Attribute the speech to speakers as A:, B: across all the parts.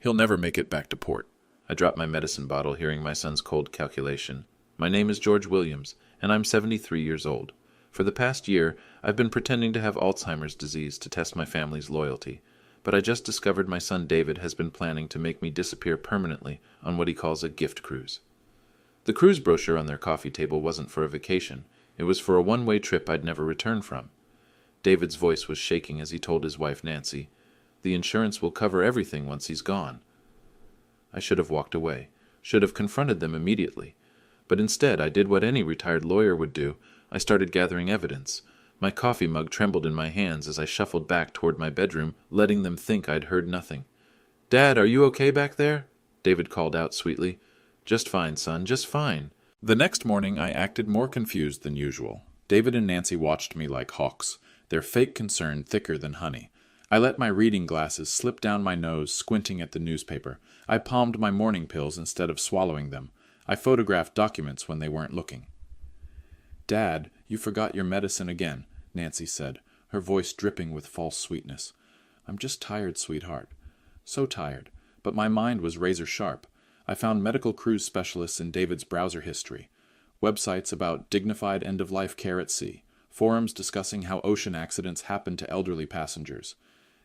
A: He'll never make it back to port. I dropped my medicine bottle, hearing my son's cold calculation. My name is George Williams, and I'm 73 years old. For the past year, I've been pretending to have Alzheimer's disease to test my family's loyalty. But I just discovered my son David has been planning to make me disappear permanently on what he calls a gift cruise. The cruise brochure on their coffee table wasn't for a vacation. It was for a one-way trip I'd never return from. David's voice was shaking as he told his wife Nancy, "The insurance will cover everything once he's gone." I should have walked away, should have confronted them immediately. But instead, I did what any retired lawyer would do. I started gathering evidence. My coffee mug trembled in my hands as I shuffled back toward my bedroom, letting them think I'd heard nothing. "Dad, are you okay back there?" David called out sweetly. "Just fine, son, just fine." The next morning, I acted more confused than usual. David and Nancy watched me like hawks, their fake concern thicker than honey. I let my reading glasses slip down my nose, squinting at the newspaper. I palmed my morning pills instead of swallowing them. I photographed documents when they weren't looking. "Dad, you forgot your medicine again," Nancy said, her voice dripping with false sweetness. "I'm just tired, sweetheart. So tired. But my mind was razor sharp. I found medical cruise specialists in David's browser history, websites about dignified end-of-life care at sea, forums discussing how ocean accidents happen to elderly passengers.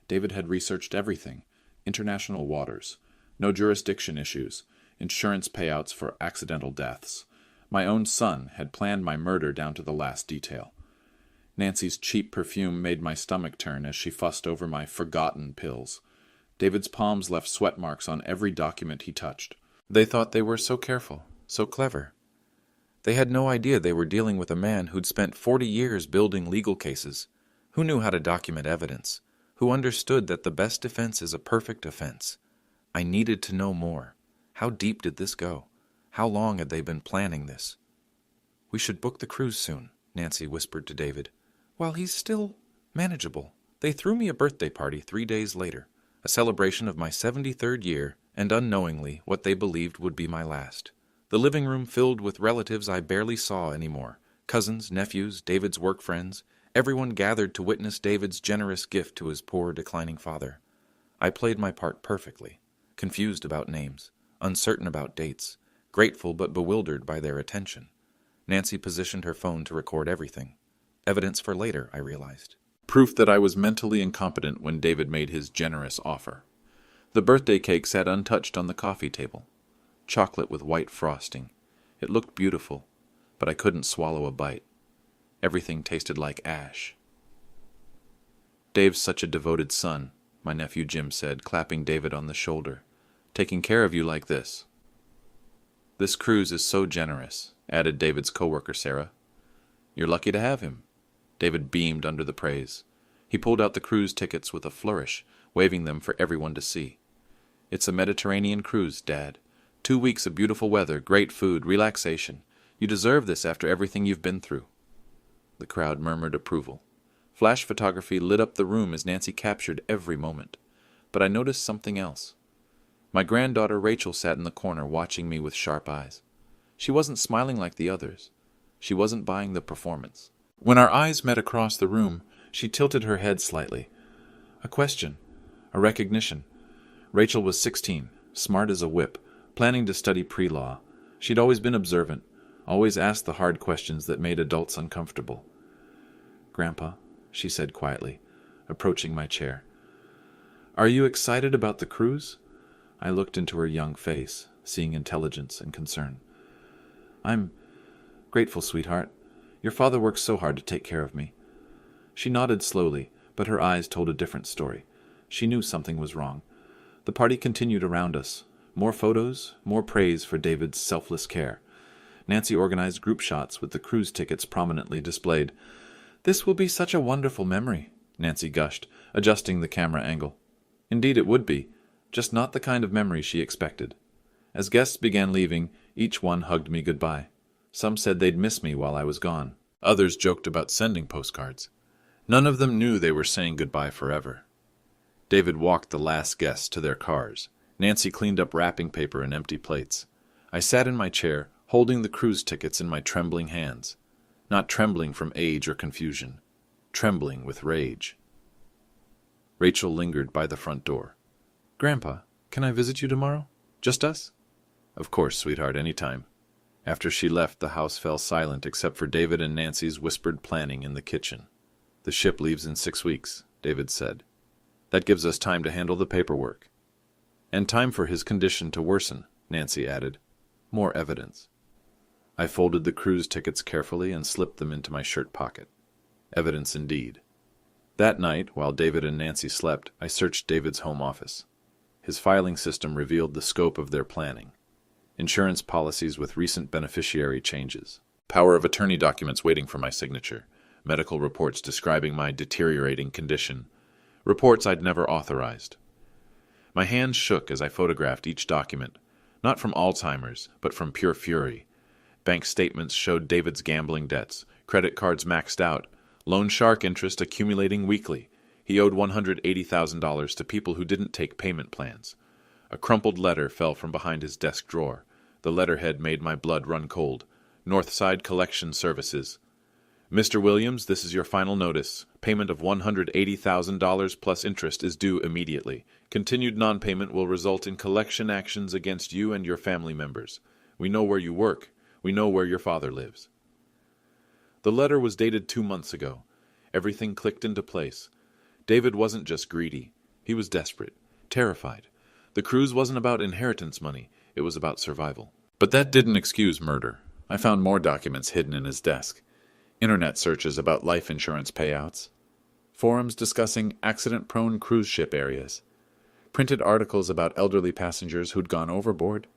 A: David had researched everything: international waters, no jurisdiction issues, insurance payouts for accidental deaths. My own son had planned my murder down to the last detail. Nancy's cheap perfume made my stomach turn as she fussed over my forgotten pills. David's palms left sweat marks on every document he touched. They thought they were so careful, so clever. They had no idea they were dealing with a man who'd spent 40 years building legal cases, who knew how to document evidence, who understood that the best defense is a perfect offense. I needed to know more. How deep did this go? How long had they been planning this? "We should book the cruise soon," Nancy whispered to David. "While he's still manageable." They threw me a birthday party 3 days later, a celebration of my 73rd year, and unknowingly what they believed would be my last. The living room filled with relatives I barely saw anymore, cousins, nephews, David's work friends. Everyone gathered to witness David's generous gift to his poor, declining father. I played my part perfectly, confused about names, uncertain about dates, grateful but bewildered by their attention. Nancy positioned her phone to record everything. Evidence for later, I realized. Proof that I was mentally incompetent when David made his generous offer. The birthday cake sat untouched on the coffee table. Chocolate with white frosting. It looked beautiful, but I couldn't swallow a bite. Everything tasted like ash. "Dave's such a devoted son," my nephew Jim said, clapping David on the shoulder. "Taking care of you like this." "This cruise is so generous," added David's coworker Sarah. "You're lucky to have him." David beamed under the praise. He pulled out the cruise tickets with a flourish, waving them for everyone to see. "It's a Mediterranean cruise, Dad. 2 weeks of beautiful weather, great food, relaxation. You deserve this after everything you've been through." The crowd murmured approval. Flash photography lit up the room as Nancy captured every moment. But I noticed something else. My granddaughter Rachel sat in the corner watching me with sharp eyes. She wasn't smiling like the others. She wasn't buying the performance. When our eyes met across the room, she tilted her head slightly. A question. A recognition. Rachel was 16, smart as a whip, planning to study pre-law. She'd always been observant, always asked the hard questions that made adults uncomfortable. "Grandpa," she said quietly, approaching my chair. "Are you excited about the cruise?" I looked into her young face, seeing intelligence and concern. "I'm grateful, sweetheart. Your father worked so hard to take care of me." She nodded slowly, but her eyes told a different story. She knew something was wrong. The party continued around us. More photos, more praise for David's selfless care. Nancy organized group shots with the cruise tickets prominently displayed. "This will be such a wonderful memory," Nancy gushed, adjusting the camera angle. Indeed it would be, just not the kind of memory she expected. As guests began leaving, each one hugged me goodbye. Some said they'd miss me while I was gone. Others joked about sending postcards. None of them knew they were saying goodbye forever. David walked the last guests to their cars. Nancy cleaned up wrapping paper and empty plates. I sat in my chair, holding the cruise tickets in my trembling hands. Not trembling from age or confusion. Trembling with rage. Rachel lingered by the front door. "Grandpa, Can I visit you tomorrow? Just us? Of course, sweetheart, anytime. After she left, the house fell silent except for David and Nancy's whispered planning in the kitchen. The ship leaves in 6 weeks, David said. That gives us time to handle the paperwork. And time for his condition to worsen, Nancy added. More evidence. I folded the cruise tickets carefully and slipped them into my shirt pocket. Evidence indeed. That night, while David and Nancy slept, I searched David's home office. His filing system revealed the scope of their planning. Insurance policies with recent beneficiary changes. Power of attorney documents waiting for my signature. Medical reports describing my deteriorating condition. Reports I'd never authorized. My hands shook as I photographed each document, not from Alzheimer's, but from pure fury. Bank statements showed David's gambling debts, credit cards maxed out, loan shark interest accumulating weekly. He owed $180,000 to people who didn't take payment plans. A crumpled letter fell from behind his desk drawer. The letterhead made my blood run cold. Northside Collection Services. Mr. Williams, this is your final notice. Payment of $180,000 plus interest is due immediately. Continued non-payment will result in collection actions against you and your family members. We know where you work. We know where your father lives. The letter was dated 2 months ago. Everything clicked into place. David wasn't just greedy. He was desperate, terrified. The cruise wasn't about inheritance money. It was about survival. But that didn't excuse murder. I found more documents hidden in his desk. Internet searches about life insurance payouts. Forums discussing accident-prone cruise ship areas. Printed articles about elderly passengers who'd gone overboard.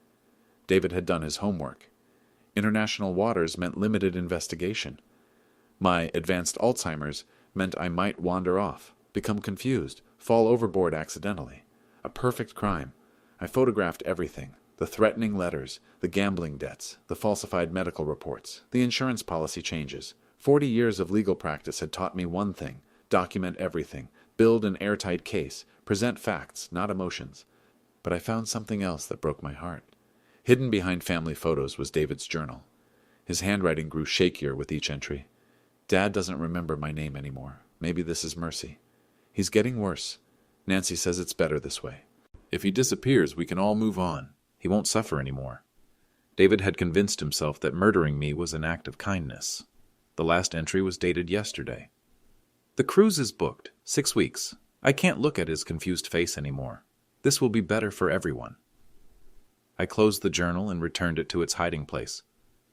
A: David had done his homework. International waters meant limited investigation. My advanced Alzheimer's meant I might wander off, become confused, fall overboard accidentally. A perfect crime. I photographed everything. The threatening letters, the gambling debts, the falsified medical reports, the insurance policy changes. 40 years of legal practice had taught me one thing: document everything, build an airtight case, present facts, not emotions. But I found something else that broke my heart. Hidden behind family photos was David's journal. His handwriting grew shakier with each entry. Dad doesn't remember my name anymore. Maybe this is mercy. He's getting worse. Nancy says it's better this way. If he disappears, we can all move on. He won't suffer anymore. David had convinced himself that murdering me was an act of kindness. The last entry was dated yesterday. The cruise is booked. 6 weeks. I can't look at his confused face anymore. This will be better for everyone. I closed the journal and returned it to its hiding place.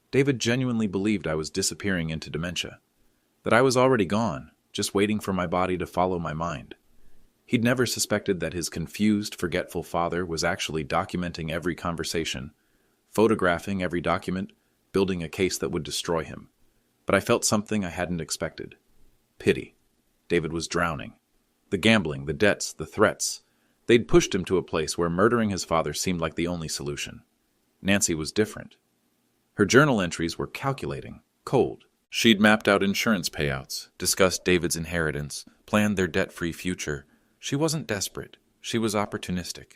A: David genuinely believed I was disappearing into dementia. That I was already gone, just waiting for my body to follow my mind. He'd never suspected that his confused, forgetful father was actually documenting every conversation, photographing every document, building a case that would destroy him. But I felt something I hadn't expected. Pity. David was drowning. The gambling, the debts, the threats. They'd pushed him to a place where murdering his father seemed like the only solution. Nancy was different. Her journal entries were calculating, cold. She'd mapped out insurance payouts, discussed David's inheritance, planned their debt-free future. She wasn't desperate. She was opportunistic.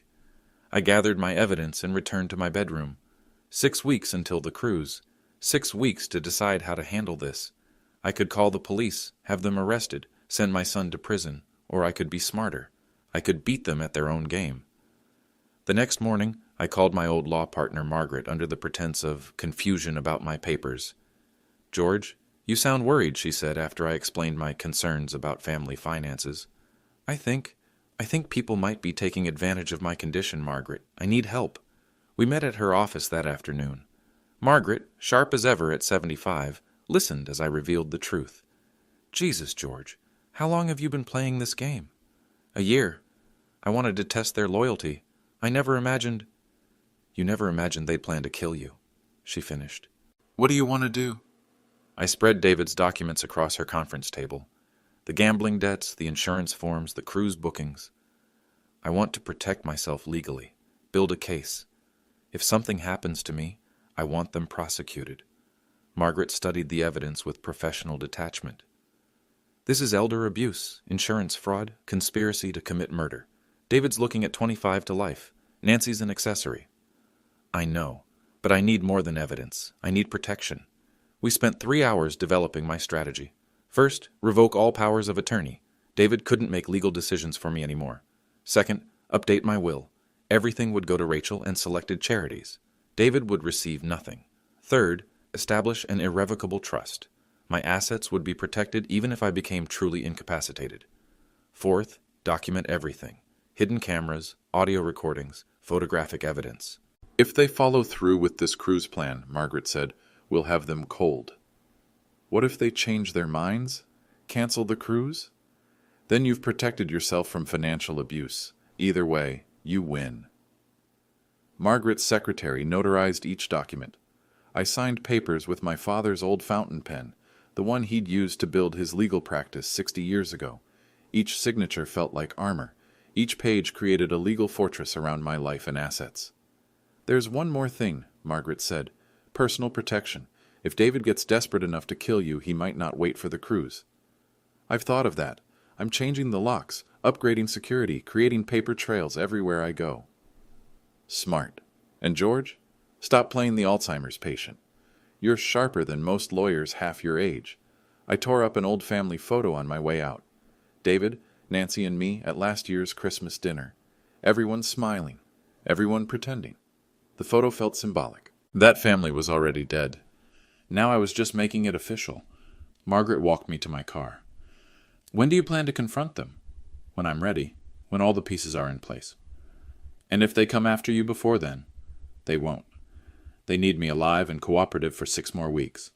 A: I gathered my evidence and returned to my bedroom. 6 weeks until the cruise. 6 weeks to decide how to handle this. I could call the police, have them arrested, send my son to prison, or I could be smarter. I could beat them at their own game. The next morning, I called my old law partner Margaret under the pretense of confusion about my papers. "George, you sound worried," she said after I explained my concerns about family finances. I think people might be taking advantage of my condition, Margaret. I need help." We met at her office that afternoon. Margaret, sharp as ever at 75, listened as I revealed the truth. "Jesus, George, how long have you been playing this game?" "A year. I wanted to test their loyalty. I never imagined—" "You never imagined they'd plan to kill you," she finished. "What do you want to do?" I spread David's documents across her conference table. The gambling debts, the insurance forms, the cruise bookings. I want to protect myself legally, build a case. If something happens to me, I want them prosecuted. Margaret studied the evidence with professional detachment. This is elder abuse, insurance fraud, conspiracy to commit murder. David's looking at 25 to life. Nancy's an accessory. I know, but I need more than evidence. I need protection. We spent 3 hours developing my strategy. First, revoke all powers of attorney. David couldn't make legal decisions for me anymore. Second, update my will.
B: Everything would go to Rachel and selected charities. David would receive nothing. Third, establish an irrevocable trust. My assets would be protected even if I became truly incapacitated. Fourth, document everything. Hidden cameras, audio recordings, photographic evidence.
A: If they follow through with this cruise plan, Margaret said, we'll have them cold. What if they change their minds? Cancel the cruise? Then you've protected yourself from financial abuse. Either way, you win. Margaret's secretary notarized each document. I signed papers with my father's old fountain pen, the one he'd used to build his legal practice 60 years ago. Each signature felt like armor. Each page created a legal fortress around my life and assets. There's one more thing, Margaret said. Personal protection. If David gets desperate enough to kill you, he might not wait for the cruise. I've thought of that. I'm changing the locks, upgrading security, creating paper trails everywhere I go. Smart. And George? Stop playing the Alzheimer's patient. You're sharper than most lawyers half your age. I tore up an old family photo on my way out. David, Nancy, and me at last year's Christmas dinner. Everyone smiling. Everyone pretending. The photo felt symbolic. That family was already dead. Now I was just making it official. Margaret walked me to my car. When do you plan to confront them? When I'm ready. When all the pieces are in place. And if they come after you before then? They won't. They need me alive and cooperative for 6 more weeks.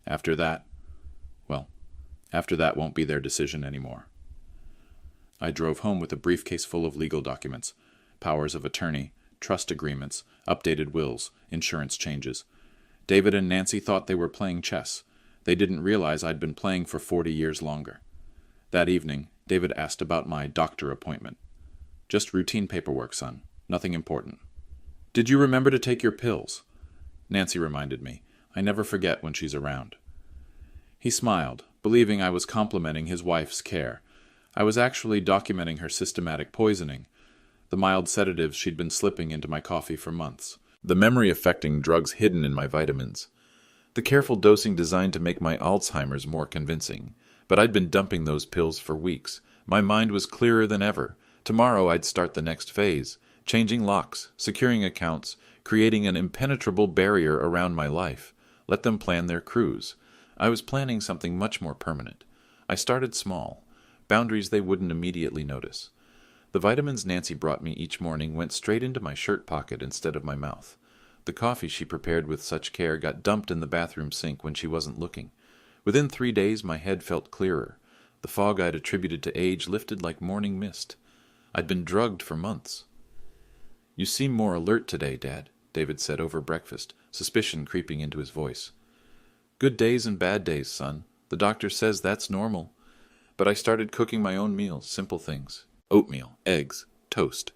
A: After that won't be their decision anymore. I drove home with a briefcase full of legal documents, powers of attorney, trust agreements, updated wills, insurance changes. David and Nancy thought they were playing chess. They didn't realize I'd been playing for 40 years longer. That evening, David asked about my doctor appointment. Just routine paperwork, son. Nothing important. Did you remember to take your pills? Nancy reminded me. I never forget when she's around. He smiled, believing I was complimenting his wife's care. I was actually documenting her systematic poisoning, the mild sedatives she'd been slipping into my coffee for months, the memory-affecting drugs hidden in my vitamins, the careful dosing designed to make my Alzheimer's more convincing. But I'd been dumping those pills for weeks. My mind was clearer than ever. Tomorrow I'd start the next phase, changing locks, securing accounts, creating an impenetrable barrier around my life. Let them plan their cruise. I was planning something much more permanent. I started small, boundaries they wouldn't immediately notice. The vitamins Nancy brought me each morning went straight into my shirt pocket instead of my mouth. The coffee she prepared with such care got dumped in the bathroom sink when she wasn't looking. Within 3 days, my head felt clearer. The fog I'd attributed to age lifted like morning mist. I'd been drugged for months. You seem more alert today, Dad, David said over breakfast, suspicion creeping into his voice. Good days and bad days, son. The doctor says that's normal. But I started cooking my own meals, simple things. Oatmeal, eggs, toast.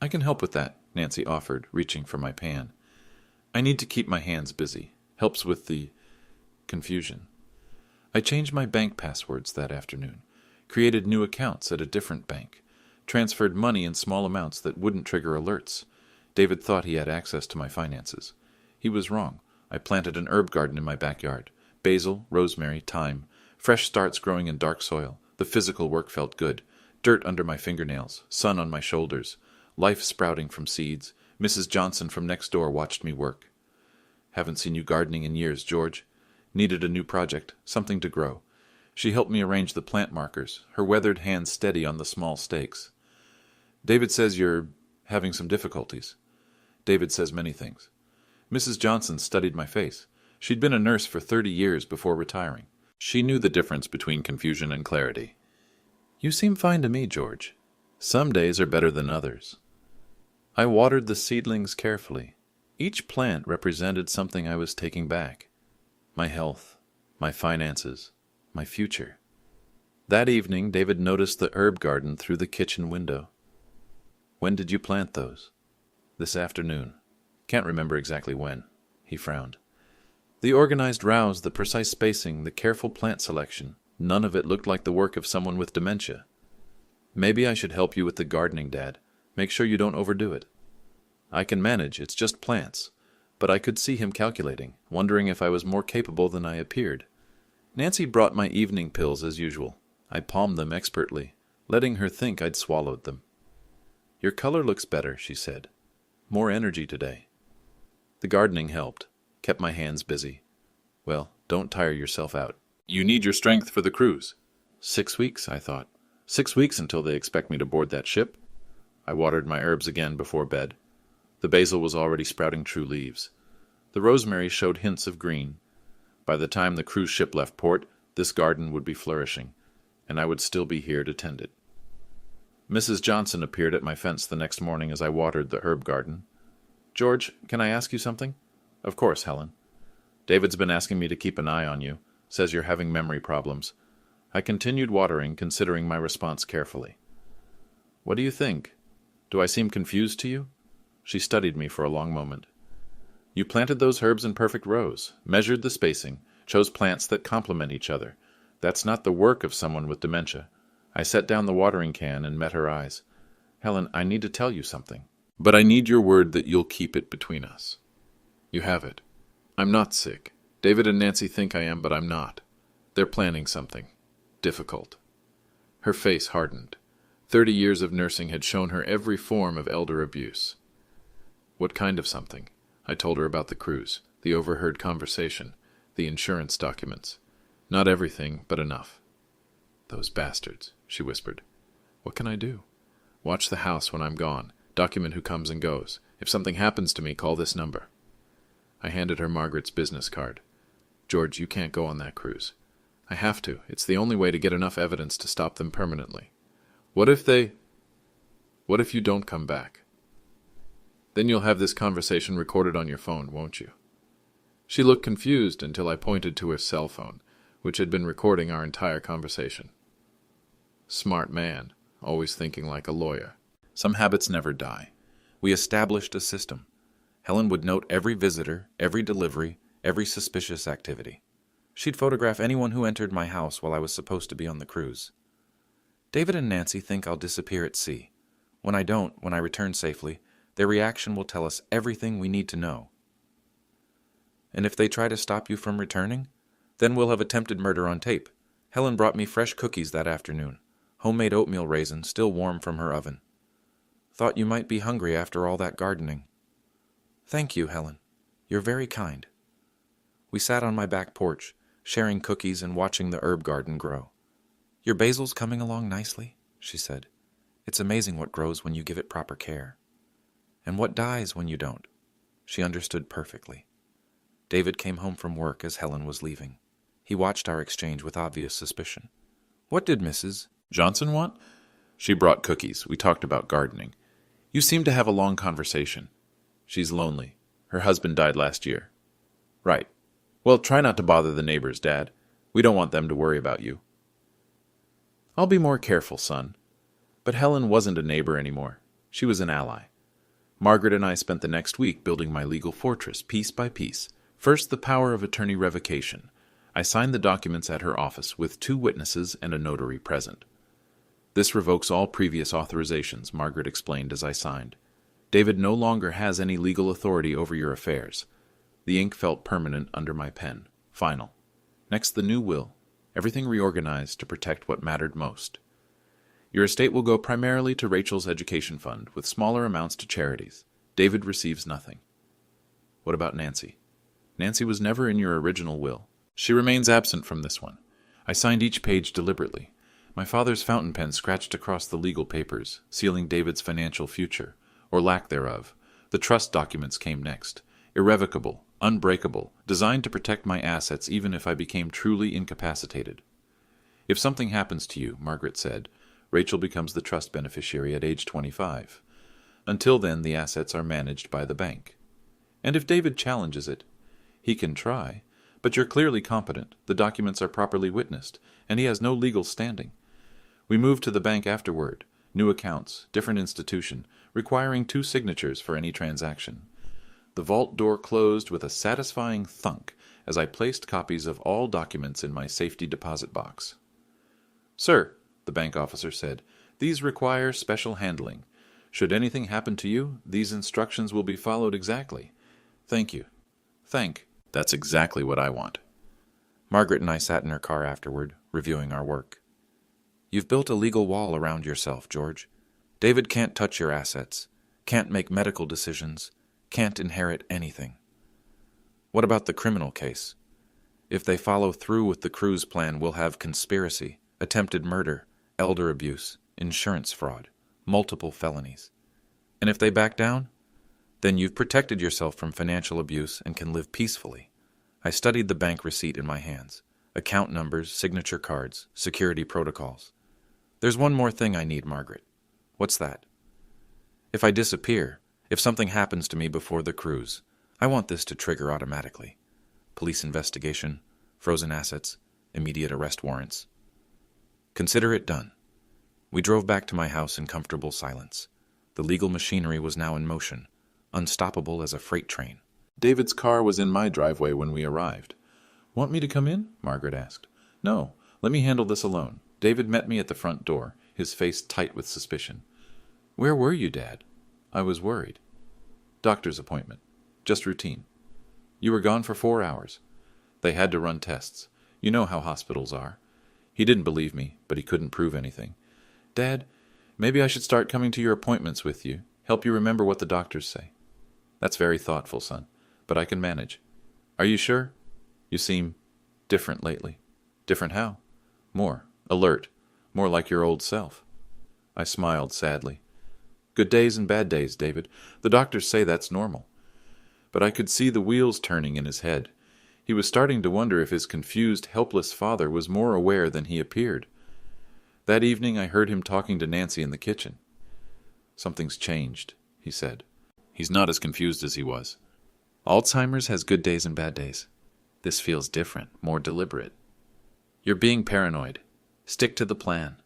A: I can help with that, Nancy offered, reaching for my pan. I need to keep my hands busy. Helps with the confusion. I changed my bank passwords that afternoon, created new accounts at a different bank, transferred money in small amounts that wouldn't trigger alerts. David thought he had access to my finances. He was wrong. I planted an herb garden in my backyard. Basil, rosemary, thyme, fresh starts growing in dark soil. The physical work felt good. Dirt under my fingernails, sun on my shoulders, life sprouting from seeds. Mrs. Johnson from next door watched me work. Haven't seen you gardening in years, George. Needed a new project, something to grow. She helped me arrange the plant markers, her weathered hands steady on the small stakes. David says you're having some difficulties. David says many things. Mrs. Johnson studied my face. She'd been a nurse for 30 years before retiring. She knew the difference between confusion and clarity. You seem fine to me, George. Some days are better than others. I watered the seedlings carefully. Each plant represented something I was taking back. My health, my finances, my future. That evening, David noticed the herb garden through the kitchen window. When did you plant those? This afternoon. Can't remember exactly when. He frowned. The organized rows, the precise spacing, the careful plant selection, none of it looked like the work of someone with dementia. Maybe I should help you with the gardening, Dad. Make sure you don't overdo it. I can manage, it's just plants. But I could see him calculating, wondering if I was more capable than I appeared. Nancy brought my evening pills as usual. I palmed them expertly, letting her think I'd swallowed them. "Your color looks better," she said. "More energy today." The gardening helped, kept my hands busy. Well, don't tire yourself out. You need your strength for the cruise. 6 weeks, I thought. 6 weeks until they expect me to board that ship. I watered my herbs again before bed. The basil was already sprouting true leaves. The rosemary showed hints of green. By the time the cruise ship left port, this garden would be flourishing, and I would still be here to tend it. Mrs. Johnson appeared at my fence the next morning as I watered the herb garden. "George, can I ask you something?" "Of course, Helen." "David's been asking me to keep an eye on you. Says you're having memory problems." I continued watering, considering my response carefully. "What do you think? Do I seem confused to you?" She studied me for a long moment. "You planted those herbs in perfect rows, measured the spacing, chose plants that complement each other. That's not the work of someone with dementia." I set down the watering can and met her eyes. "Helen, I need to tell you something. But I need your word that you'll keep it between us." "You have it. I'm not sick. David and Nancy think I am, but I'm not. They're planning something. Difficult." Her face hardened. 30 years of nursing had shown her every form of elder abuse. "What kind of something?" I told her about the cruise, the overheard conversation, the insurance documents. Not everything, but enough. "Those bastards," she whispered. "What can I do?" "Watch the house when I'm gone. Document who comes and goes. If something happens to me, call this number." I handed her Margaret's business card. "George, you can't go on that cruise." "I have to. It's the only way to get enough evidence to stop them permanently." What if you don't come back?" "Then you'll have this conversation recorded on your phone, won't you?" She looked confused until I pointed to her cell phone, which had been recording our entire conversation. Smart man, always thinking like a lawyer. Some habits never die.
B: We established a system. Helen would note every visitor, every delivery, every suspicious activity. She'd photograph anyone who entered my house while I was supposed to be on the cruise. David and Nancy think I'll disappear at sea. When I return safely, their reaction will tell us everything we need to know. And if they try to stop you from returning, then we'll have attempted murder on tape. Helen brought me fresh cookies that afternoon, homemade oatmeal raisin still warm from her oven. Thought you might be hungry after all that gardening. Thank you, Helen. You're very kind. We sat on my back porch, sharing cookies and watching the herb garden grow. Your basil's coming along nicely, she said. It's amazing what grows when you give it proper care. And what dies when you don't. She understood perfectly. David came home from work as Helen was leaving. He watched our exchange with obvious suspicion. What did Mrs.
A: Johnson want? She brought cookies. We talked about gardening. You seem to have a long conversation. She's lonely. Her husband died last year. Right. Well, try not to bother the neighbors, Dad. We don't want them to worry about you. I'll be more careful, son. But Helen wasn't a neighbor anymore. She was an ally. Margaret and I spent the next week building my legal fortress, piece by piece. First, the power of attorney revocation. I signed the documents at her office with 2 witnesses and a notary present. This revokes all previous authorizations, Margaret explained as I signed. David no longer has any legal authority over your affairs. The ink felt permanent under my pen. Final. Next, the new will. Everything reorganized to protect what mattered most. Your estate will go primarily to Rachel's education fund, with smaller amounts to charities. David receives nothing. What about Nancy? Nancy was never in your original will. She remains absent from this one. I signed each page deliberately. My father's fountain pen scratched across the legal papers, sealing David's financial future, or lack thereof. The trust documents came next. Irrevocable, unbreakable, designed to protect my assets even if I became truly incapacitated. If something happens to you, Margaret said, Rachel becomes the trust beneficiary at age 25. Until then, the assets are managed by the bank. And if David challenges it, he can try, but you're clearly competent, the documents are properly witnessed, and he has no legal standing. We moved to the bank afterward, new accounts, different institution, requiring 2 signatures for any transaction. The vault door closed with a satisfying thunk as I placed copies of all documents in my safety deposit box. Sir, the bank officer said, these require special handling. Should anything happen to you, these instructions will be followed exactly. Thank you. That's exactly what I want. Margaret and I sat in her car afterward, reviewing our work. You've built a legal wall around yourself, George.
B: David can't touch your assets, can't make medical decisions, can't inherit anything. What about the criminal case? If they follow through with the Cruz plan, we'll have conspiracy, attempted murder, elder abuse, insurance fraud, multiple felonies. And if they back down, then you've protected yourself from financial abuse and can live peacefully. I studied the bank receipt in my hands, account numbers, signature cards, security protocols. There's one more thing I need, Margaret. What's that? If I disappear, if something happens to me before the cruise, I want this to trigger automatically. Police investigation, frozen assets, immediate arrest warrants. Consider it done. We drove back to my house in comfortable silence. The legal machinery was now in motion, unstoppable as a freight train.
A: David's car was in my driveway when we arrived. "Want me to come in?" Margaret asked. "No, let me handle this alone." David met me at the front door, his face tight with suspicion. "Where were you, Dad?" "I was worried." "Doctor's appointment. Just routine." "You were gone for 4 hours. They had to run tests. You know how hospitals are." He didn't believe me, but he couldn't prove anything. "Dad, maybe I should start coming to your appointments with you, help you remember what the doctors say." "That's very thoughtful, son, but I can manage." "Are you sure? You seem different lately." "Different how?" "More alert, more like your old self." I smiled sadly. "Good days and bad days, David. The doctors say that's normal." But I could see the wheels turning in his head. He was starting to wonder if his confused, helpless father was more aware than he appeared. That evening I heard him talking to Nancy in the kitchen. "Something's changed," he said. "He's not as confused as he was. Alzheimer's has good days and bad days. This feels different, more deliberate. You're being paranoid. Stick to the plan."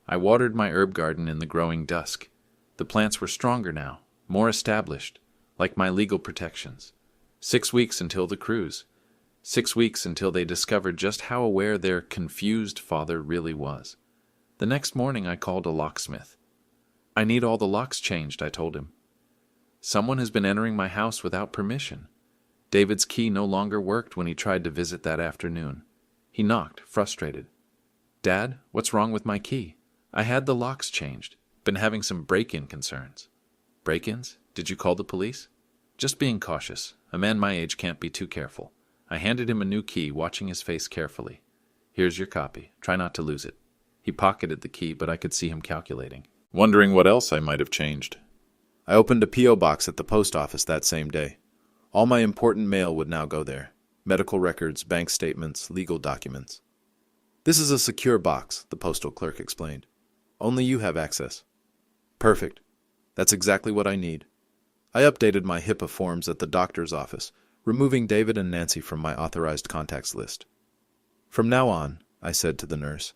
A: I watered my herb garden in the growing dusk. The plants were stronger now, more established, like my legal protections. 6 weeks until the cruise. 6 weeks until they discovered just how aware their confused father really was. The next morning I called a locksmith. "I need all the locks changed," I told him. "Someone has been entering my house without permission." David's key no longer worked when he tried to visit that afternoon. He knocked, frustrated. "Dad, what's wrong with my key? I had the locks changed. Been having some break-in concerns." "Break-ins? Did you call the police?" "Just being cautious. A man my age can't be too careful." I handed him a new key, watching his face carefully. "Here's your copy. Try not to lose it." He pocketed the key, but I could see him calculating, wondering what else I might have changed. I opened a P.O. box at the post office that same day. All my important mail would now go there. Medical records, bank statements, legal documents. "This is a secure box," the postal clerk explained. "Only you have access." "Perfect. That's exactly what I need." I updated my HIPAA forms at the doctor's office, removing David and Nancy from my authorized contacts list. "From now on," I said to the nurse,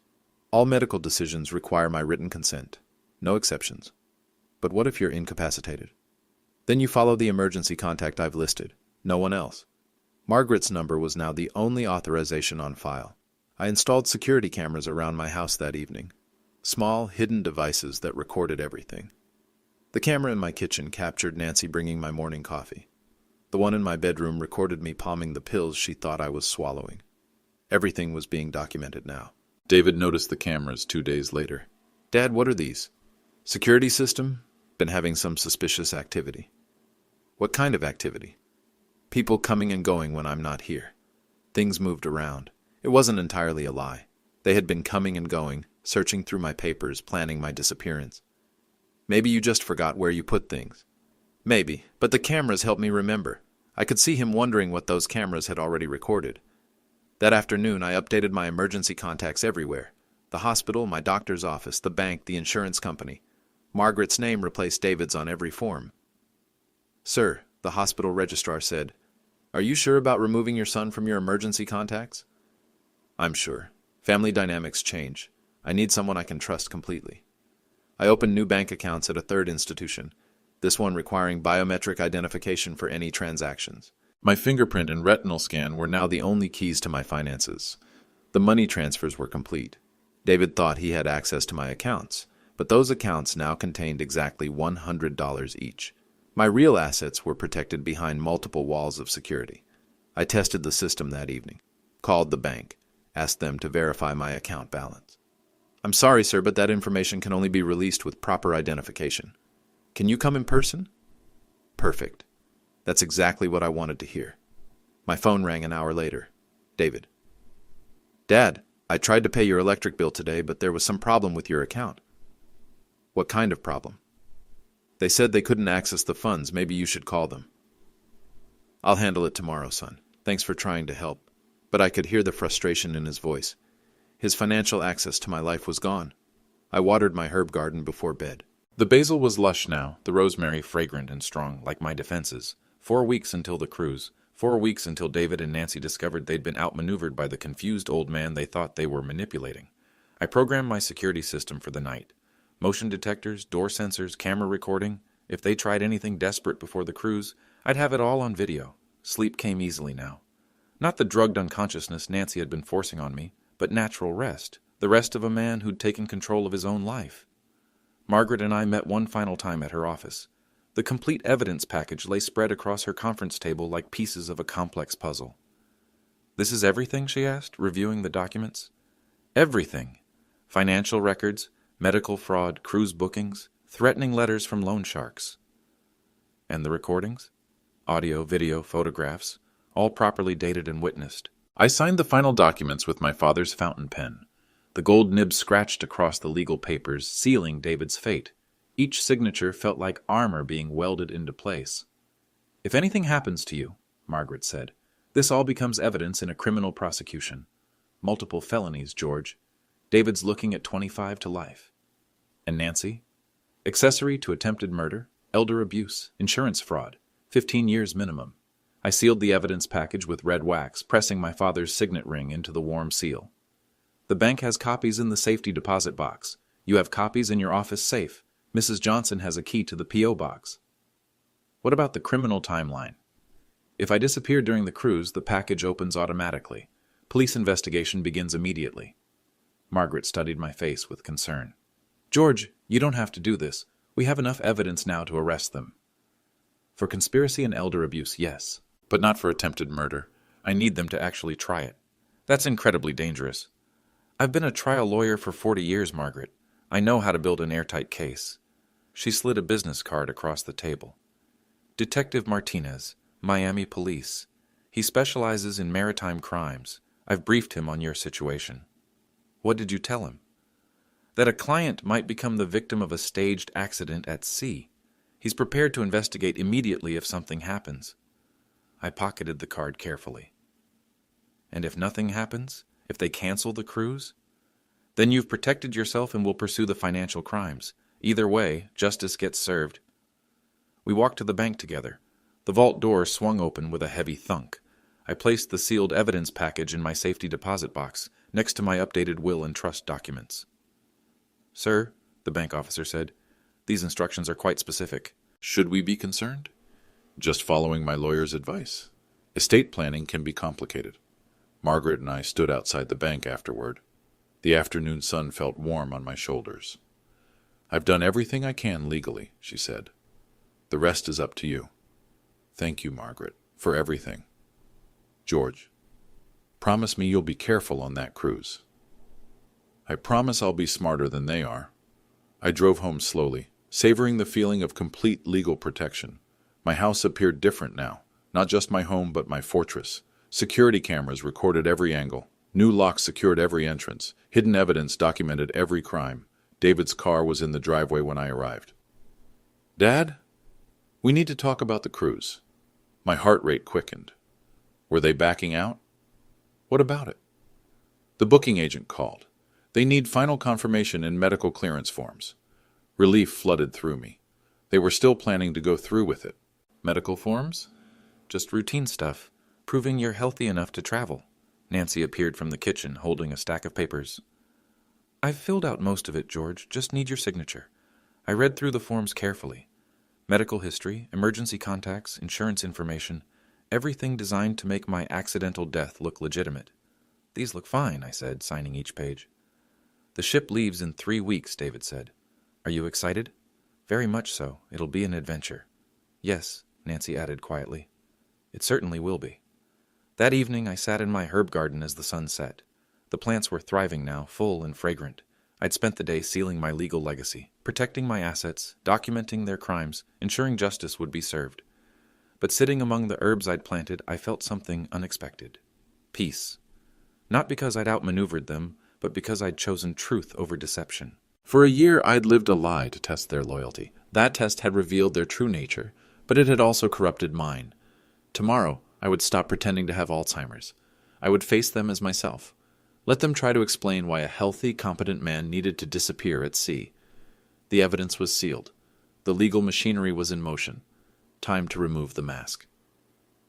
A: "all medical decisions require my written consent. No exceptions. But what if you're incapacitated? Then you follow the emergency contact I've listed. No one else." Margaret's number was now the only authorization on file. I installed security cameras around my house that evening. Small, hidden devices that recorded everything. The camera in my kitchen captured Nancy bringing my morning coffee. The one in my bedroom recorded me palming the pills she thought I was swallowing. Everything was being documented now. David noticed the cameras 2 days later. "Dad, what are these?" "Security system. Been having some suspicious activity." "What kind of activity?" "People coming and going when I'm not here." Things moved around. It wasn't entirely a lie. They had been coming and going, searching through my papers, planning my disappearance. "Maybe you just forgot where you put things." "Maybe, but the cameras helped me remember." I could see him wondering what those cameras had already recorded. That afternoon, I updated my emergency contacts everywhere. The hospital, my doctor's office, the bank, the insurance company. Margaret's name replaced David's on every form. "Sir," the hospital registrar said, "are you sure about removing your son from your emergency contacts?" "I'm sure. Family dynamics change. I need someone I can trust completely." I opened new bank accounts at a third institution, this one requiring biometric identification for any transactions. My fingerprint and retinal scan were now the only keys to my finances. The money transfers were complete. David thought he had access to my accounts, but those accounts now contained exactly $100 each. My real assets were protected behind multiple walls of security. I tested the system that evening, called the bank, asked them to verify my account balance. I'm sorry, sir, but that information can only be released with proper identification. Can you come in person? Perfect. That's exactly what I wanted to hear. My phone rang an hour later. David. Dad, I tried to pay your electric bill today, but there was some problem with your account. What kind of problem? They said they couldn't access the funds. Maybe you should call them. I'll handle it tomorrow, son. Thanks for trying to help. But I could hear the frustration in his voice. His financial access to my life was gone. I watered my herb garden before bed.
B: The basil was lush now, the rosemary fragrant and strong, like my defenses. 4 weeks until the cruise. 4 weeks until David and Nancy discovered they'd been outmaneuvered by the confused old man they thought they were manipulating. I programmed my security system for the night. Motion detectors, door sensors, camera recording. If they tried anything desperate before the cruise, I'd have it all on video. Sleep came easily now. Not the drugged unconsciousness Nancy had been forcing on me, but natural rest, the rest of a man who'd taken control of his own life. Margaret and I met one final time at her office. The complete evidence package lay spread across her conference table like pieces of a complex puzzle. "This is everything?" she asked, reviewing the documents. "Everything. Financial records, medical fraud, cruise bookings, threatening letters from loan sharks." "And the recordings?" "Audio, video, photographs, all properly dated and witnessed." I signed the final documents with my father's fountain pen. The gold nib scratched across the legal papers, sealing David's fate. Each signature felt like armor being welded into place. "If anything happens to you," Margaret said, "this all becomes evidence in a criminal prosecution. Multiple felonies, George. David's looking at 25 to life. And Nancy? Accessory to attempted murder, elder abuse, insurance fraud, 15 years minimum." I sealed the evidence package with red wax, pressing my father's signet ring into the warm seal. "The bank has copies in the safety deposit box. You have copies in your office safe. Mrs. Johnson has a key to the P.O. box." "What about the criminal timeline?" "If I disappear during the cruise, the package opens automatically. Police investigation begins immediately." Margaret studied my face with concern. "George, you don't have to do this. We have enough evidence now to arrest them." "For conspiracy and elder abuse, yes. But not for attempted murder. I need them to actually try it. That's incredibly dangerous. I've been a trial lawyer for 40 years, Margaret. I know how to build an airtight case." She slid a business card across the table. "Detective Martinez, Miami Police. He specializes in maritime crimes. I've briefed him on your situation." "What did you tell him?" "That a client might become the victim of a staged accident at sea. He's prepared to investigate immediately if something happens." I pocketed the card carefully. "And if nothing happens? If they cancel the cruise?" "Then you've protected yourself and will pursue the financial crimes. Either way, justice gets served." We walked to the bank together. The vault door swung open with a heavy thunk. I placed the sealed evidence package in my safety deposit box, next to my updated will and trust documents. "Sir," the bank officer said, "these instructions are quite specific."
A: Should we be concerned? Just following my lawyer's advice. Estate planning can be complicated. Margaret and I stood outside the bank afterward. The afternoon sun felt warm on my shoulders. "I've done everything I can legally," she said. "The rest is up to you." "Thank you, Margaret, for everything." "George, promise me you'll be careful on that cruise." "I promise I'll be smarter than they are." I drove home slowly, savoring the feeling of complete legal protection. My house appeared different now, not just my home but my fortress. Security cameras recorded every angle. New locks secured every entrance. Hidden evidence documented every crime. David's car was in the driveway when I arrived. "Dad, we need to talk about the cruise." My heart rate quickened. Were they backing out? What about it? The booking agent called. They need final confirmation in medical clearance forms. Relief flooded through me. They were still planning to go through with it.
B: "Medical forms?" "Just routine stuff, proving you're healthy enough to travel." Nancy appeared from the kitchen, holding a stack of papers. "I've filled out most of it, George. Just need your signature." I read through the forms carefully. Medical history, emergency contacts, insurance information, everything designed to make my accidental death look legitimate. "These look fine," I said, signing each page. "The ship leaves in 3 weeks," David said. "Are you excited?" "Very much so. It'll be an adventure." "Yes," Nancy added quietly. "It certainly will be." That evening I sat in my herb garden as the sun set. The plants were thriving now, full and fragrant. I'd spent the day sealing my legal legacy, protecting my assets, documenting their crimes, ensuring justice would be served. But sitting among the herbs I'd planted, I felt something unexpected. Peace. Not because I'd outmaneuvered them, but because I'd chosen truth over deception.
A: For a year, I'd lived a lie to test their loyalty. That test had revealed their true nature, but it had also corrupted mine. Tomorrow, I would stop pretending to have Alzheimer's. I would face them as myself. Let them try to explain why a healthy, competent man needed to disappear at sea. The evidence was sealed. The legal machinery was in motion. Time to remove the mask.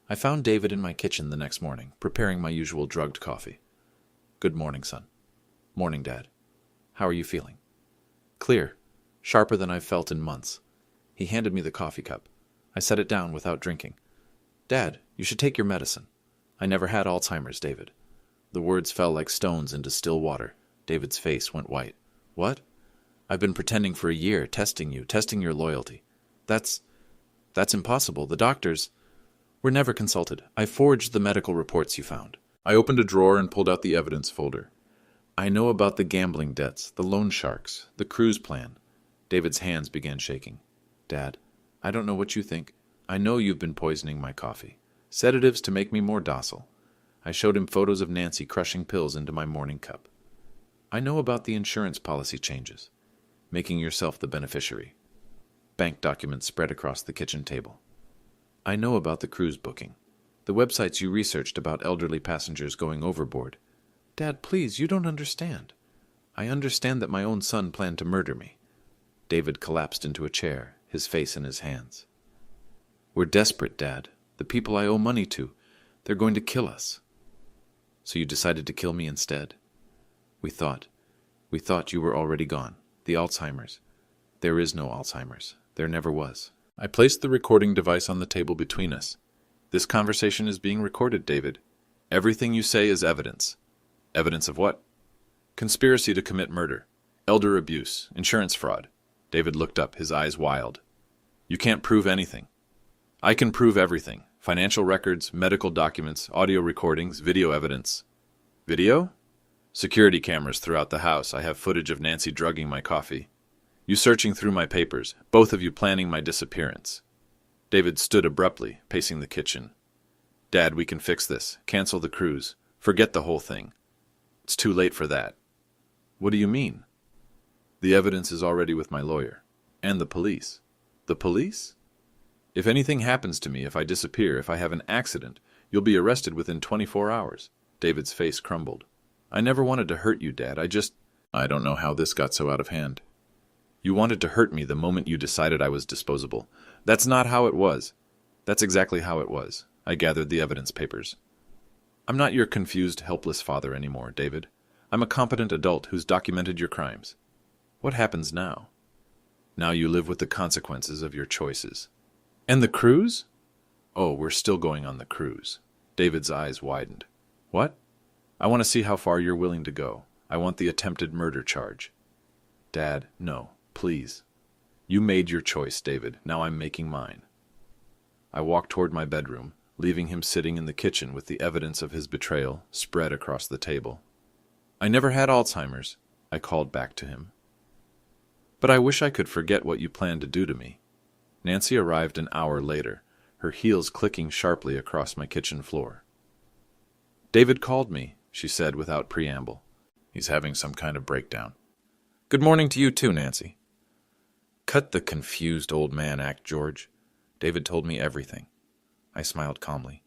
A: I found David in my kitchen the next morning, preparing my usual drugged coffee. "Good morning, son." "Morning, Dad. How are you feeling?" "Clear. Sharper than I've felt in months." He handed me the coffee cup. I set it down without drinking. "Dad, you should take your medicine." "I never had Alzheimer's, David." The words fell like stones into still water. David's face went white. "What?" "I've been pretending for a year, testing you, testing your loyalty." That's impossible. The doctors were never consulted. I forged the medical reports you found." I opened a drawer and pulled out the evidence folder. "I know about the gambling debts, the loan sharks, the cruise plan." David's hands began shaking. "Dad, I don't know what you think. I know you've been poisoning my coffee. Sedatives to make me more docile." I showed him photos of Nancy crushing pills into my morning cup. "I know about the insurance policy changes. Making yourself the beneficiary." Bank documents spread across the kitchen table. "I know about the cruise booking. The websites you researched about elderly passengers going overboard." "Dad, please, you don't understand." "I understand that my own son planned to murder me." David collapsed into a chair, his face in his hands. "We're desperate, Dad. The people I owe money to, they're going to kill us." "So you decided to kill me instead?" We thought you were already gone. The Alzheimer's. There is no Alzheimer's. There never was." I placed the recording device on the table between us. "This conversation is being recorded, David. Everything you say is evidence." "Evidence of what?" "Conspiracy to commit murder, elder abuse, insurance fraud." David looked up, his eyes wild. "You can't prove anything." "I can prove everything. Financial records, medical documents, audio recordings, video evidence." "Video?" "Security cameras throughout the house. I have footage of Nancy drugging my coffee. You searching through my papers, both of you planning my disappearance." David stood abruptly, pacing the kitchen. "Dad, we can fix this. Cancel the cruise. Forget the whole thing." "It's too late for that." "What do you mean?" "The evidence is already with my lawyer. And the police." "The police?" "If anything happens to me, if I disappear, if I have an accident, you'll be arrested within 24 hours. David's face crumbled. "I never wanted to hurt you, Dad. I don't know how this got so out of hand." "You wanted to hurt me the moment you decided I was disposable." "That's not how it was." "That's exactly how it was. I gathered the evidence papers." "I'm not your confused, helpless father anymore, David. I'm a competent adult who's documented your crimes." "What happens now?" "Now you live with the consequences of your choices." "And the cruise?" "Oh, we're still going on the cruise." David's eyes widened. "What?" "I want to see how far you're willing to go. I want the attempted murder charge." "Dad, no. Please. You made your choice, David. Now I'm making mine." I walked toward my bedroom, leaving him sitting in the kitchen with the evidence of his betrayal spread across the table. "I never had Alzheimer's," I called back to him. "But I wish I could forget what you planned to do to me." Nancy arrived an hour later, her heels clicking sharply across my kitchen floor. "David called me," she said without preamble. "He's having some kind of breakdown." "Good morning to you too, Nancy." "Cut the confused old man act, George. David told me everything." I smiled calmly.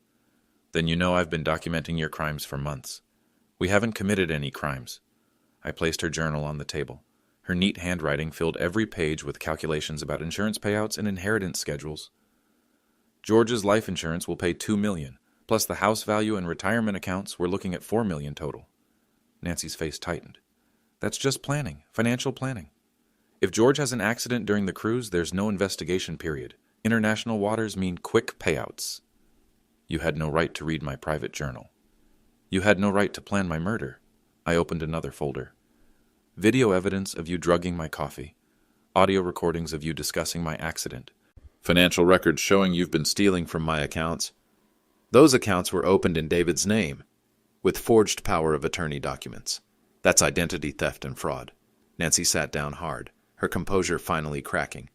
A: "Then you know I've been documenting your crimes for months." "We haven't committed any crimes." I placed her journal on the table. Her neat handwriting filled every page with calculations about insurance payouts and inheritance schedules. "George's life insurance will pay $2 million, plus the house value and retirement accounts, we're looking at $4 million total." Nancy's face tightened. "That's just planning, financial planning. If George has an accident during the cruise, there's no investigation period. International waters mean quick payouts." "You had no right to read my private journal." "You had no right to plan my murder." I opened another folder. "Video evidence of you drugging my coffee. Audio recordings of you discussing my accident. Financial records showing you've been stealing from my accounts." "Those accounts were opened in David's name, with forged power of attorney documents. That's identity theft and fraud." Nancy sat down hard, her composure finally cracking.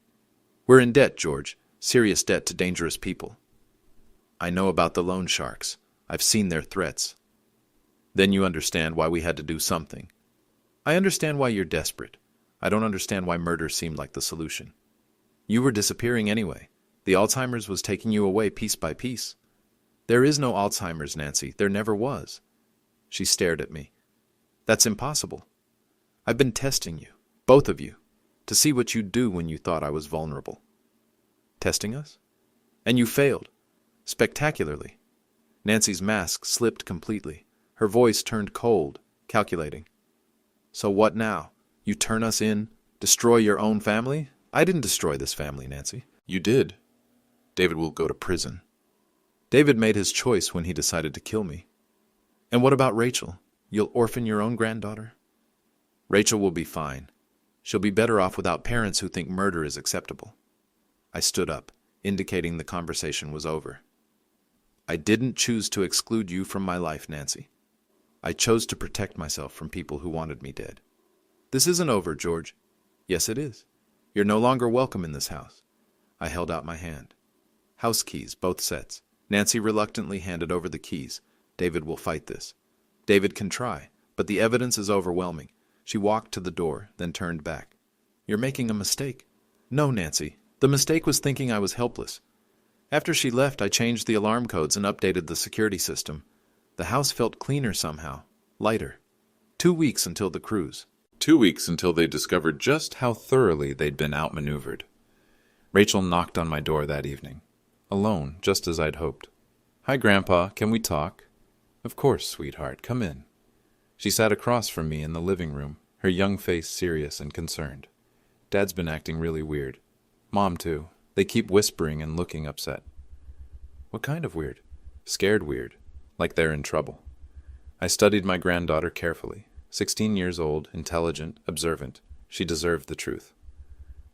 A: We're in debt, George. Serious debt to dangerous people. I know about the loan sharks. I've seen their threats. Then you understand why we had to do something. I understand why you're desperate. I don't understand why murder seemed like the solution. You were disappearing anyway. The Alzheimer's was taking you away piece by piece. There is no Alzheimer's, Nancy. There never was. She stared at me. That's impossible. I've been testing you, both of you, to see what you'd do when you thought I was vulnerable. Testing us? And you failed. Spectacularly. Nancy's mask slipped completely. Her voice turned cold, calculating. So what now? You turn us in, destroy your own family? I didn't destroy this family, Nancy. You did. David will go to prison. David made his choice when he decided to kill me. And what about Rachel? You'll orphan your own granddaughter? Rachel will be fine. She'll be better off without parents who think murder is acceptable. I stood up, indicating the conversation was over. I didn't choose to exclude you from my life, Nancy. I chose to protect myself from people who wanted me dead. This isn't over, George. Yes, it is. You're no longer welcome in this house. I held out my hand. House keys, both sets. Nancy reluctantly handed over the keys. David will fight this. David can try, but the evidence is overwhelming. She walked to the door, then turned back. You're making a mistake. No, Nancy. The mistake was thinking I was helpless. After she left, I changed the alarm codes and updated the security system. The house felt cleaner somehow, lighter. 2 weeks until the cruise.
B: 2 weeks until they discovered just how thoroughly they'd been outmaneuvered. Rachel knocked on my door that evening. Alone, just as I'd hoped. Hi, Grandpa, can we talk? Of course, sweetheart, come in. She sat across from me in the living room, her young face serious and concerned. Dad's been acting really weird. Mom, too. They keep whispering and looking upset. What kind of weird? Scared weird, like they're in trouble. I studied my granddaughter carefully. 16 years old, intelligent, observant. She deserved the truth.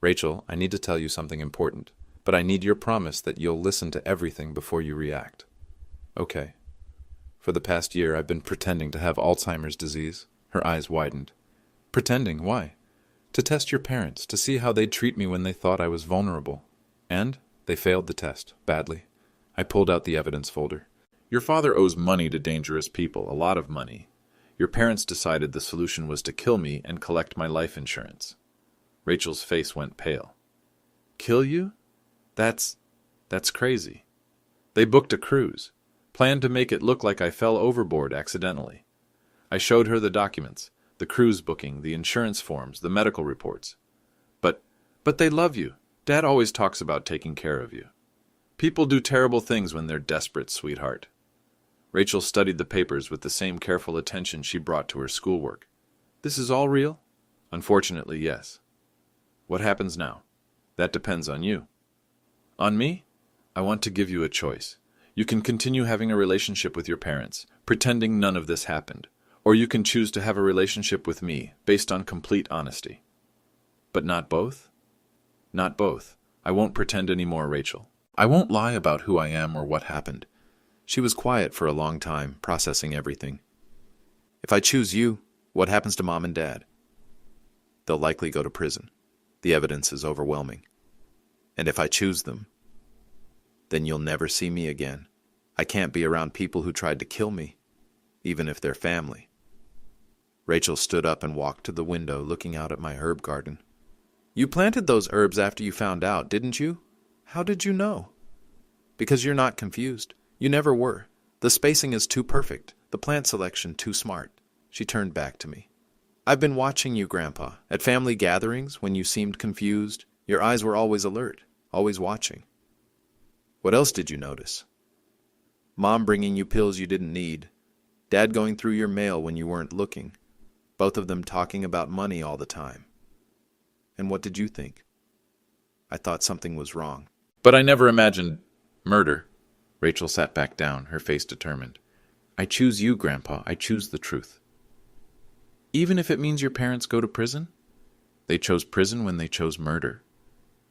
B: Rachel, I need to tell you something important, but I need your promise that you'll listen to everything before you react. Okay. For the past year, I've been pretending to have Alzheimer's disease. Her eyes widened. Pretending? Why? To test your parents, to see how they'd treat me when they thought I was vulnerable. And they failed the test, badly. I pulled out the evidence folder. Your father owes money to dangerous people, a lot of money. Your parents decided the solution was to kill me and collect my life insurance. Rachel's face went pale. Kill you? That's crazy. They booked a cruise, planned to make it look like I fell overboard accidentally. I showed her the documents, the cruise booking, the insurance forms, the medical reports. But they love you. Dad always talks about taking care of you. People do terrible things when they're desperate, sweetheart. Rachel studied the papers with the same careful attention she brought to her schoolwork. This is all real? Unfortunately, yes. What happens now? That depends on you. On me? I want to give you a choice. You can continue having a relationship with your parents, pretending none of this happened, or you can choose to have a relationship with me based on complete honesty. But not both? Not both. I won't pretend anymore, Rachel. I won't lie about who I am or what happened. She was quiet for a long time, processing everything. If I choose you, what happens to Mom and Dad? They'll likely go to prison. The evidence is overwhelming. And if I choose them, then you'll never see me again. I can't be around people who tried to kill me, even if they're family. Rachel stood up and walked to the window, looking out at my herb garden. You planted those herbs after you found out, didn't you? How did you know? Because you're not confused. You never were. The spacing is too perfect, the plant selection too smart. She turned back to me. I've been watching you, Grandpa. At family gatherings, when you seemed confused, your eyes were always alert, always watching. What else did you notice? Mom bringing you pills you didn't need. Dad going through your mail when you weren't looking. Both of them talking about money all the time. And what did you think? I thought something was wrong. But I never imagined murder. Rachel sat back down, her face determined. I choose you, Grandpa. I choose the truth. Even if it means your parents go to prison? They chose prison when they chose murder.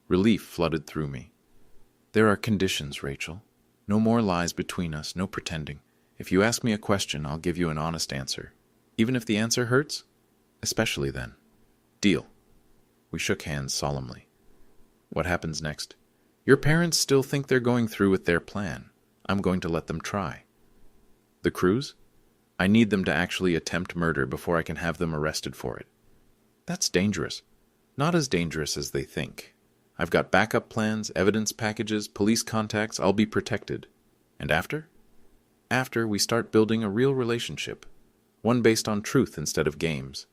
B: Relief flooded through me. There are conditions, Rachel. No more lies between us, no pretending. If you ask me a question, I'll give you an honest answer. Even if the answer hurts? Especially then.
A: Deal. We shook hands solemnly. What happens next? Your parents still think they're going through with their plan. I'm going to let them try. The cruise? I need them to actually attempt murder before I can have them arrested for it. That's dangerous. Not as dangerous as they think. I've got backup plans, evidence packages, police contacts. I'll be protected. And after? After, we start building a real relationship. One based on truth instead of games.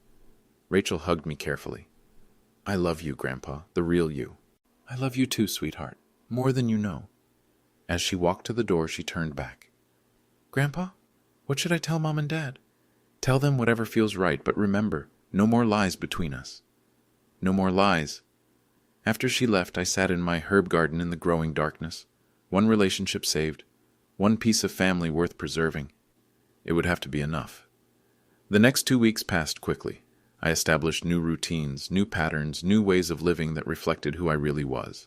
A: Rachel hugged me carefully. I love you, Grandpa, the real you. I love you too, sweetheart. More than you know. As she walked to the door, she turned back. Grandpa, what should I tell Mom and Dad? Tell them whatever feels right, but remember, no more lies between us. No more lies. After she left, I sat in my herb garden in the growing darkness. One relationship saved. One piece of family worth preserving. It would have to be enough. The next 2 weeks passed quickly. I established new routines, new patterns, new ways of living that reflected who I really was.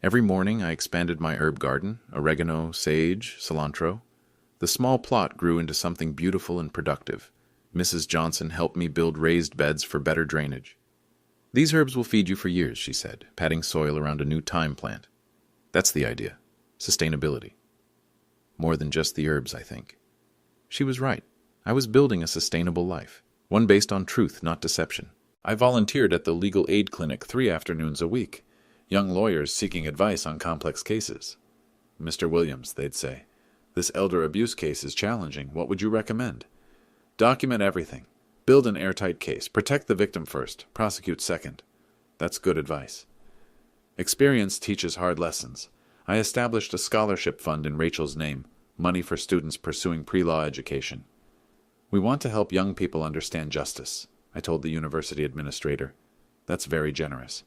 A: Every morning I expanded my herb garden, oregano, sage, cilantro. The small plot grew into something beautiful and productive. Mrs. Johnson helped me build raised beds for better drainage. These herbs will feed you for years, she said, patting soil around a new thyme plant. That's the idea. Sustainability. More than just the herbs, I think. She was right. I was building a sustainable life, one based on truth, not deception. I volunteered at the legal aid clinic 3 afternoons a week, young lawyers seeking advice on complex cases. Mr. Williams, they'd say, this elder abuse case is challenging. What would you recommend? Document everything. Build an airtight case. Protect the victim first. Prosecute second. That's good advice. Experience teaches hard lessons. I established a scholarship fund in Rachel's name, money for students pursuing pre-law education. We want to help young people understand justice, I told the university administrator. That's very generous.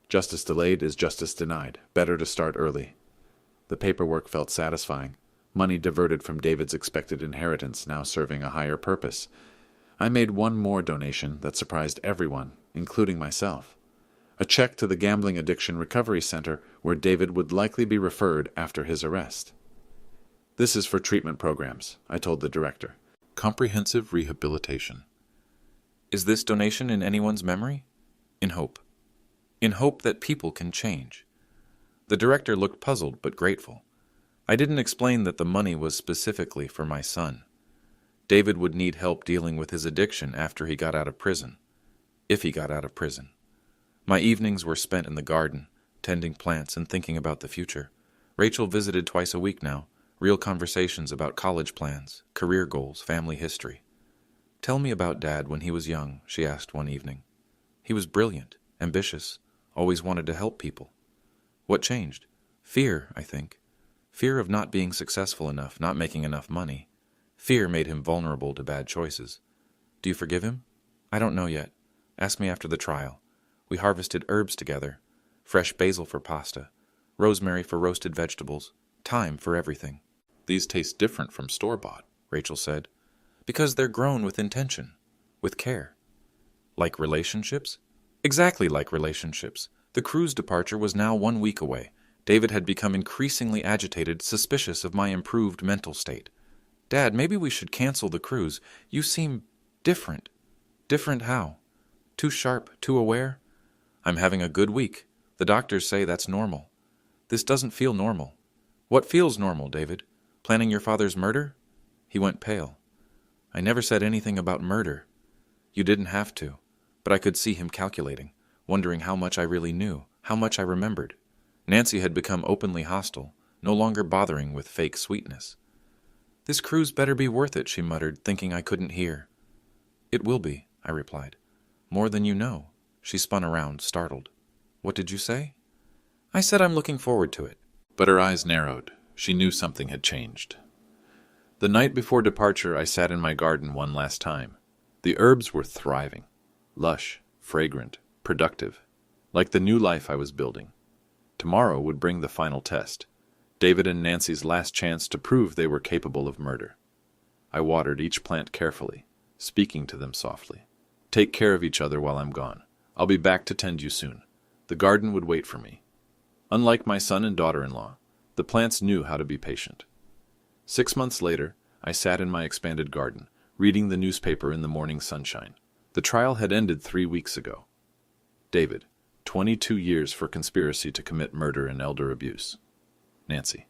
A: Justice delayed is justice denied. Better to start early. The paperwork felt satisfying. Money diverted from David's expected inheritance, now serving a higher purpose. I made one more donation that surprised everyone, including myself. A check to the Gambling Addiction Recovery Center where David would likely be referred after his arrest. This is for treatment programs, I told the director. Comprehensive rehabilitation.
B: Is this donation in anyone's memory? In hope. In hope that people can change. The director looked puzzled but grateful. I didn't explain that the money was specifically for my son. David would need help dealing with his addiction after he got out of prison. If he got out of prison. My evenings were spent in the garden, tending plants and thinking about the future. Rachel visited twice a week now, real conversations about college plans, career goals, family history. Tell me about Dad when he was young, she asked one evening. He was brilliant, ambitious, always wanted to help people. What changed? Fear, I think. Fear of not being successful enough, not making enough money. Fear made him vulnerable to bad choices. Do you forgive him? I don't know yet. Ask me after the trial. We harvested herbs together. Fresh basil for pasta. Rosemary for roasted vegetables. Thyme for everything.
A: These taste different from store-bought,
B: Rachel said. Because they're grown with intention. With care. Like relationships? Exactly like relationships. The cruise departure was now 1 week away. David had become increasingly agitated, suspicious of my improved mental state. Dad, maybe we should cancel the cruise. You seem different. Different how? Too sharp, too aware? I'm having a good week. The doctors say that's normal. This doesn't feel normal. What feels normal, David? Planning your father's murder? He went pale. I never said anything about murder. You didn't have to, but I could see him calculating, wondering how much I really knew, how much I remembered. Nancy had become openly hostile, no longer bothering with fake sweetness. This cruise better be worth it, she muttered, thinking I couldn't hear. It will be, I replied. More than you know. She spun around, startled. What did you say? I said I'm looking forward to it.
A: But her eyes narrowed. She knew something had changed. The night before departure, I sat in my garden one last time. The herbs were thriving. Lush, fragrant, productive. Like the new life I was building. Tomorrow would bring the final test. David and Nancy's last chance to prove they were capable of murder. I watered each plant carefully, speaking to them softly. Take care of each other while I'm gone. I'll be back to tend you soon. The garden would wait for me. Unlike my son and daughter-in-law, the plants knew how to be patient. 6 months later, I sat in my expanded garden, reading the newspaper in the morning sunshine. The trial had ended 3 weeks ago. David, 22 years for conspiracy to commit murder and elder abuse. Nancy,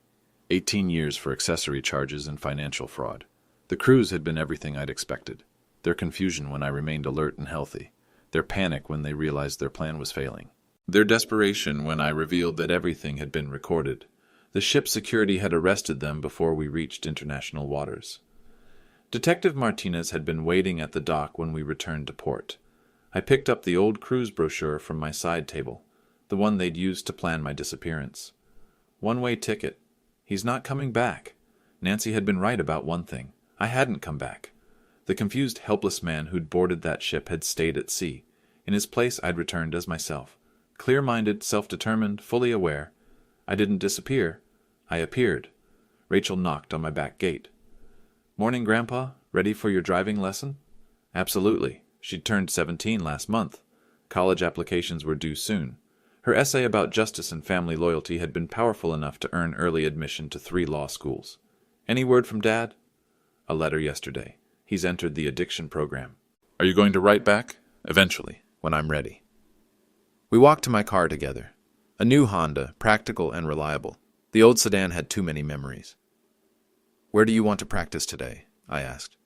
A: 18 years for accessory charges and financial fraud. The crews had been everything I'd expected. Their confusion when I remained alert and healthy. Their panic when they realized their plan was failing. Their desperation when I revealed that everything had been recorded. The ship's security had arrested them before we reached international waters. Detective Martinez had been waiting at the dock when we returned to port. I picked up the old cruise brochure from my side table, the one they'd used to plan my disappearance. One-way ticket. He's not coming back. Nancy had been right about one thing. I hadn't come back. The confused, helpless man who'd boarded that ship had stayed at sea. In his place, I'd returned as myself. Clear-minded, self-determined, fully aware. I didn't disappear. I appeared. Rachel knocked on my back gate. "Morning, Grandpa. Ready for your driving lesson?" Absolutely. She'd turned 17 last month. College applications were due soon. Her essay about justice and family loyalty had been powerful enough to earn early admission to 3 law schools. "Any word from Dad?" "A letter yesterday. He's entered the addiction program." "Are you going to write back?" "Eventually, when I'm ready." We walked to my car together. A new Honda, practical and reliable. The old sedan had too many memories. "Where do you want to practice today?" I asked.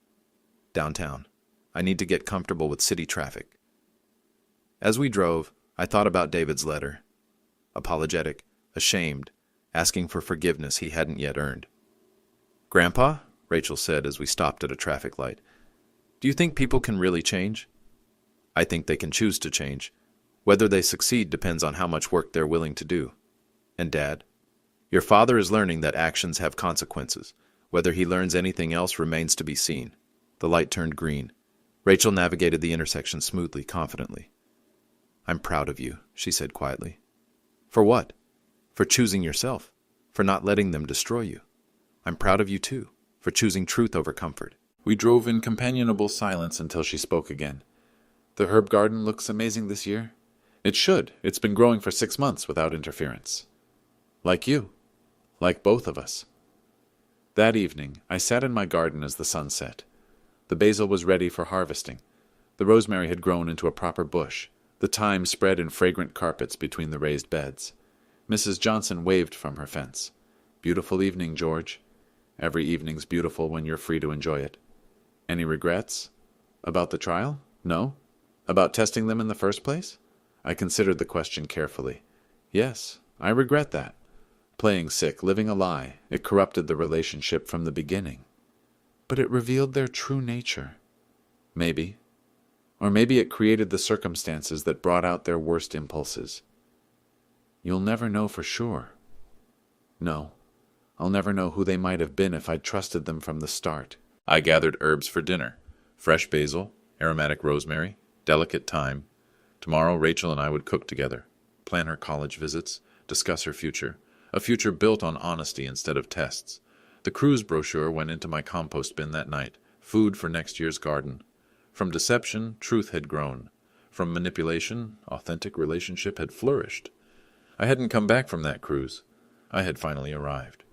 A: "Downtown. I need to get comfortable with city traffic." As we drove, I thought about David's letter. Apologetic, ashamed, asking for forgiveness he hadn't yet earned. "Grandpa," Rachel said as we stopped at a traffic light, "do you think people can really change?" "I think they can choose to change. Whether they succeed depends on how much work they're willing to do." "And Dad?" "Your father is learning that actions have consequences. Whether he learns anything else remains to be seen." The light turned green. Rachel navigated the intersection smoothly, confidently. "I'm proud of you," she said quietly. "For what?" "For choosing yourself. For not letting them destroy you. I'm proud of you too, for choosing truth over comfort." We drove in companionable silence until she spoke again. "The herb garden looks amazing this year." "It should. It's been growing for 6 months without interference." "Like you. Like both of us." That evening, I sat in my garden as the sun set. The basil was ready for harvesting. The rosemary had grown into a proper bush. The thyme spread in fragrant carpets between the raised beds. Mrs. Johnson waved from her fence. "Beautiful evening, George. Every evening's beautiful when you're free to enjoy it." "Any regrets?" "About the trial? No. About testing them in the first place?" I considered the question carefully. "Yes, I regret that. Playing sick, living a lie, it corrupted the relationship from the beginning. But it revealed their true nature. Maybe. Or maybe it created the circumstances that brought out their worst impulses. You'll never know for sure. No, I'll never know who they might have been if I'd trusted them from the start." I gathered herbs for dinner. Fresh basil, aromatic rosemary, delicate thyme. Tomorrow Rachel and I would cook together, plan her college visits, discuss her future, a future built on honesty instead of tests. The cruise brochure went into my compost bin that night, food for next year's garden. From deception, truth had grown. From manipulation, authentic relationship had flourished. I hadn't come back from that cruise. I had finally arrived.